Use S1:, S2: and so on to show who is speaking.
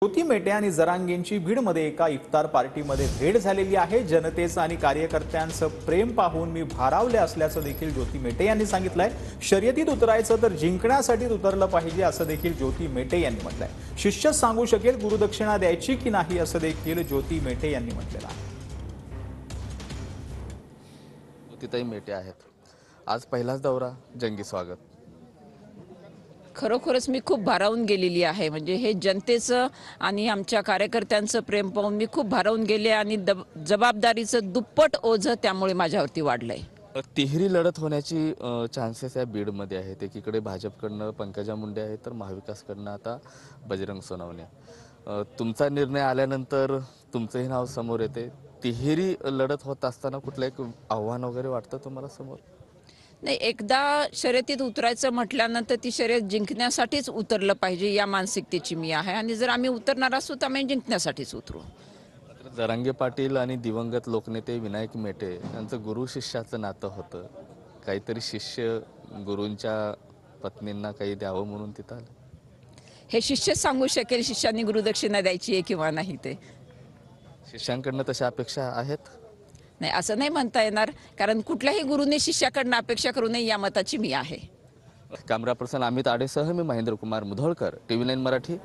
S1: ज्योती मेटे आणि जरांगेंची बीडमध्ये एका इफ्तार पार्टीमध्ये भेट झालेली आहे। जनतेचं आणि कार्यकर्त्यांचं प्रेम पाहून मी भारावले असल्याचं देखील ज्योती मेटे यांनी सांगितलंय। शर्यतीत उतरायचं तर जिंकण्यासाठीच उतरलं पाहिजे असं देखील ज्योती मेटे यांनी म्हटलंय। शिष्य सांगू शकेल गुरुदक्षिणा द्यायची की नाही असं देखील ज्योती मेटे यांनी म्हटलेलं आहे।
S2: ज्योतिताई मेटे आहेत। आज पहिलाच दौरा, जंगी स्वागत।
S3: खरोखरच मी खूप भारावून गेलेली आहे। म्हणजे हे जनतेचं आणि आमच्या कार्यकर्त्यांचं प्रेम पाहून मी खूप भारावून गेले आणि जबाबदारीचं दुप्पट ओझं त्यामुळे माझ्यावरती वाढलंय।
S2: तिहेरी लढत होण्याची चान्सेस या बीडमध्ये आहेत। एकीकडे भाजपकडनं पंकजा मुंडे आहेत, तर महाविकासकडनं आता बजरंग सोनवणे। तुमचा निर्णय आल्यानंतर तुमचंही नाव समोर येते। तिहेरी लढत होत असताना कुठलं एक आव्हान वगैरे वाटतं तुम्हाला समोर?
S3: नाही, एकदा शर्यतीत उतरायचं म्हटल्यानंतर ती शर्यत जिंकण्यासाठीच उतरलं पाहिजे या मानसिकतेची मी आहे आणि जर आम्ही उतरणार असू तर आम्ही जिंकण्यासाठीच उतरू।
S2: जरांगे पाटील आणि दिवंगत लोकनेते विनायक मेटे यांचं गुरु शिष्याचं नातं होतं। काहीतरी शिष्य गुरूंच्या पत्नींना काही द्यावं म्हणून तिथं आलं।
S3: हे शिष्य सांगू शकेल शिष्यांनी गुरुदक्षिणा द्यायची आहे किंवा नाही ते।
S2: शिष्यांकडनं तशा अपेक्षा आहेत?
S3: नाही, असं नाही म्हणता येणार, कारण कुठल्याही गुरुने शिष्याकडनं अपेक्षा करू नये या मताची मी आहे।
S2: कॅमेरा पर्सन अमित आडेसह मी महेंद्र कुमार मुधोळकर, TV9 मराठी।